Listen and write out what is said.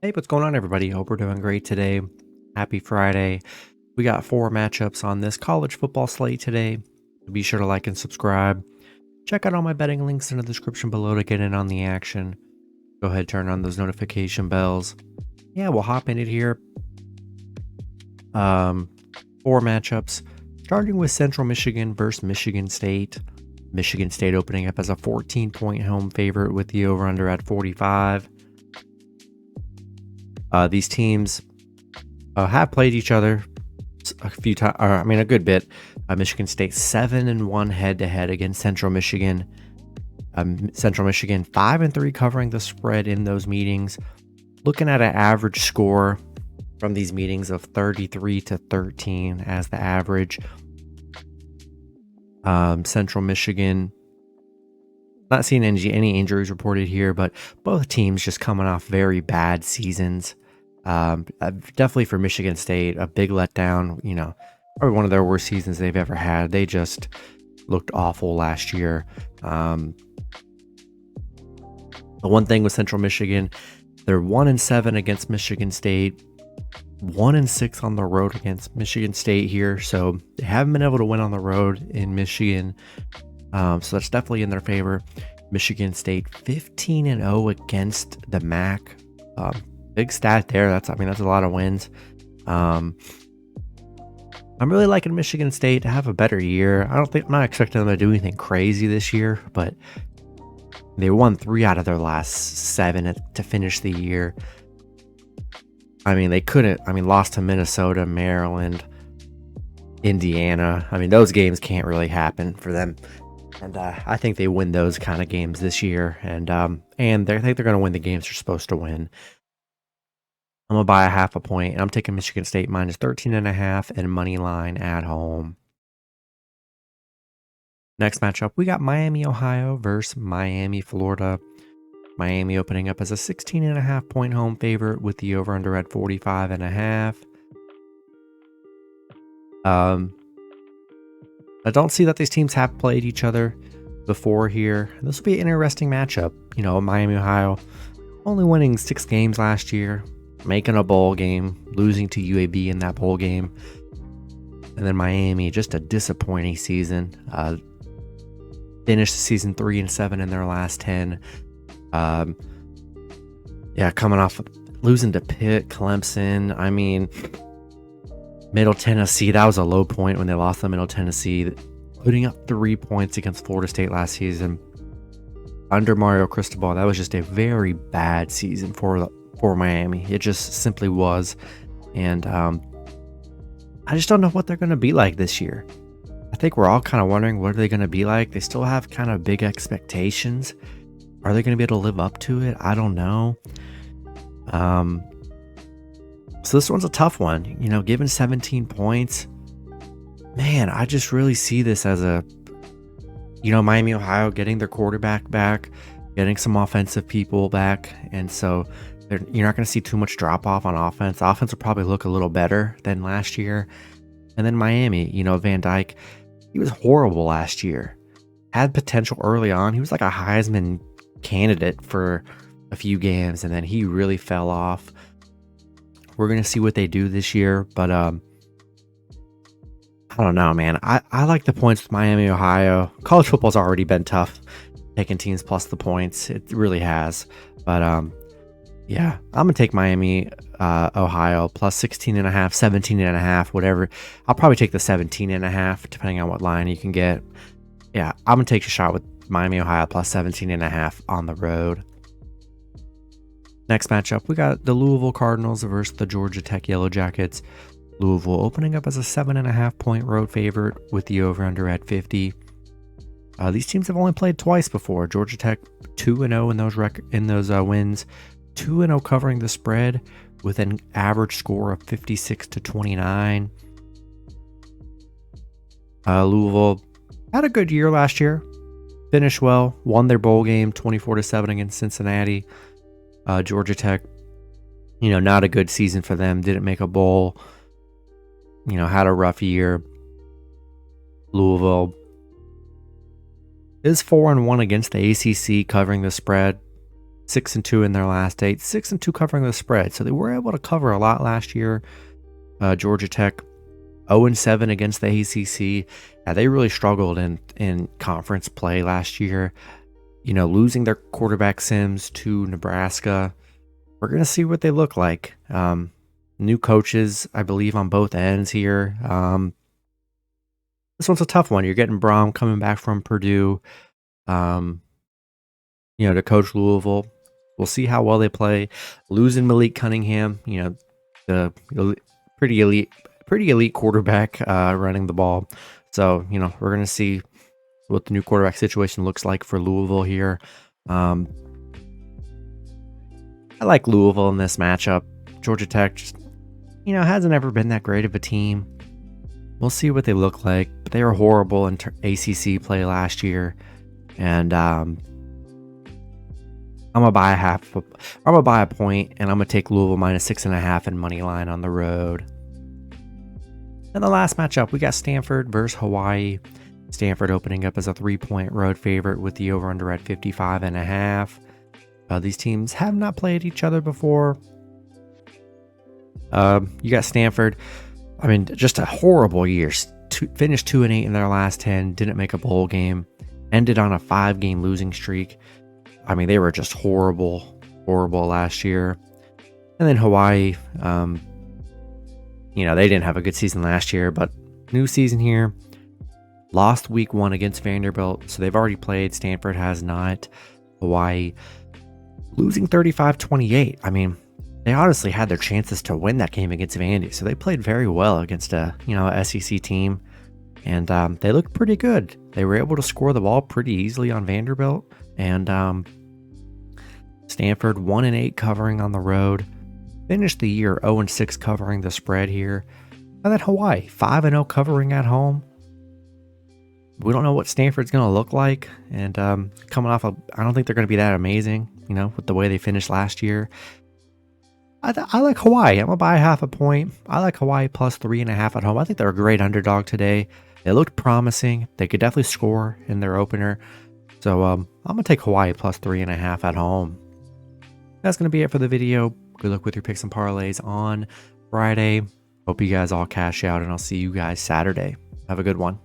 Hey, what's going on, everybody? Hope we're doing great today. Happy Friday. We got 4 matchups on this college football slate today. Be sure to like and subscribe. Check out all my betting links in the description below to get in on the action. Go ahead, turn on those notification bells. Yeah, we'll hop in it here. 4 matchups, starting with Central Michigan versus Michigan State. Michigan State opening up as a 14-point home favorite with the over-under at 45. These teams have played each other a few times. A good bit. Michigan State 7-1 head-to-head against Central Michigan. Central Michigan 5-3 covering the spread in those meetings. Looking at an average score from these meetings of 33-13 as the average. Central Michigan, not seeing any injuries reported here, but both teams just coming off very bad seasons. Definitely for Michigan State, a big letdown. Probably one of their worst seasons they've ever had. They just looked awful last year. The one thing with Central Michigan, they're 1-7 against Michigan State, 1-6 on the road against Michigan State here. So they haven't been able to win on the road in Michigan. So that's definitely in their favor. Michigan State 15-0 against the MAC. Big stat there. That's a lot of wins. I'm really liking Michigan State to have a better year. I'm not expecting them to do anything crazy this year, but they won 3 out of their last 7 to finish the year. They couldn't. Lost to Minnesota, Maryland, Indiana. Those games can't really happen for them. And I think they win those kind of games this year. And I think they're going to win the games they're supposed to win. I'm going to buy a 0.5 point. And I'm taking Michigan State minus 13.5 and money line at home. Next matchup, we got Miami, Ohio versus Miami, Florida. Miami opening up as a 16.5 point home favorite with the over-under at 45.5. I don't see that these teams have played each other before here. This will be an interesting matchup. Miami, Ohio, only winning 6 games last year, making a bowl game, losing to UAB in that bowl game. And then Miami, just a disappointing season. Finished the season 3-7 in their last 10. Coming off losing to Pitt, Clemson. Middle Tennessee, that was a low point when they lost to Middle Tennessee. Putting up 3 points against Florida State last season. Under Mario Cristobal, that was just a very bad season for Miami. It just simply was. And I just don't know what they're going to be like this year. I think we're all kind of wondering, what are they going to be like? They still have kind of big expectations. Are they going to be able to live up to it? I don't know. So this one's a tough one. Given 17 points, man, I just really see this as a, Miami, Ohio getting their quarterback back, getting some offensive people back. And so you're not going to see too much drop off on offense. Offense will probably look a little better than last year. And then Miami, Van Dyke, he was horrible last year. Had potential early on. He was like a Heisman candidate for a few games, and then he really fell off. We're going to see what they do this year, but I don't know, man. I like the points with Miami, Ohio. College football's already been tough, taking teams plus the points. It really has. But I'm going to take Miami, Ohio, plus 16.5, 17.5, whatever. I'll probably take the 17.5, depending on what line you can get. Yeah, I'm going to take a shot with Miami, Ohio, plus 17.5 on the road. Next matchup, we got the Louisville Cardinals versus the Georgia Tech Yellow Jackets. Louisville opening up as a 7.5 point road favorite with the over-under at 50. These teams have only played twice before. Georgia Tech 2-0 in those wins, 2-0 covering the spread with an average score of 56-29. Louisville had a good year last year. Finished well, won their bowl game 24-7 against Cincinnati. Georgia Tech, not a good season for them. Didn't make a bowl. Had a rough year. Louisville is 4-1 against the ACC covering the spread. 6-2 in their last 8, 6-2 covering the spread. So they were able to cover a lot last year. Georgia Tech 0-7 against the ACC. Yeah, they really struggled in conference play last year. You know, losing their quarterback Sims to Nebraska. We're going to see what they look like. New coaches, I believe, on both ends here. This one's a tough one. You're getting Braum coming back from Purdue, to coach Louisville. We'll see how well they play. Losing Malik Cunningham, the pretty elite quarterback running the ball. So, we're going to see what the new quarterback situation looks like for Louisville here. I like Louisville in this matchup. Georgia Tech just, hasn't ever been that great of a team. We'll see what they look like. But they were horrible in ACC play last year. And I'm gonna buy a point, and I'm gonna take Louisville -6.5 and money line on the road. And the last matchup, we got Stanford versus Hawaii. Stanford opening up as a 3-point road favorite with the over/under at 55.5. These teams have not played each other before. You got Stanford. I mean, just a horrible year. Finished 2-8 in their last 10. Didn't make a bowl game. Ended on a 5-game losing streak. I mean, they were just horrible last year. And then Hawaii, they didn't have a good season last year, but new season here. Lost week 1 against Vanderbilt, so they've already played. Stanford has not. Hawaii losing 35-28. I mean, they honestly had their chances to win that game against Vandy, so they played very well against a SEC team, and they looked pretty good. They were able to score the ball pretty easily on Vanderbilt, and Stanford 1-8 covering on the road, finished the year 0-6 covering the spread here, and then Hawaii 5-0 covering at home. We don't know what Stanford's going to look like, and coming off I don't think they're going to be that amazing, with the way they finished last year. I like Hawaii. I'm going to buy 0.5 point. I like Hawaii plus 3.5 at home. I think they're a great underdog today. They looked promising. They could definitely score in their opener. So I'm going to take Hawaii plus 3.5 at home. That's going to be it for the video. Good luck with your picks and parlays on Friday. Hope you guys all cash out, and I'll see you guys Saturday. Have a good one.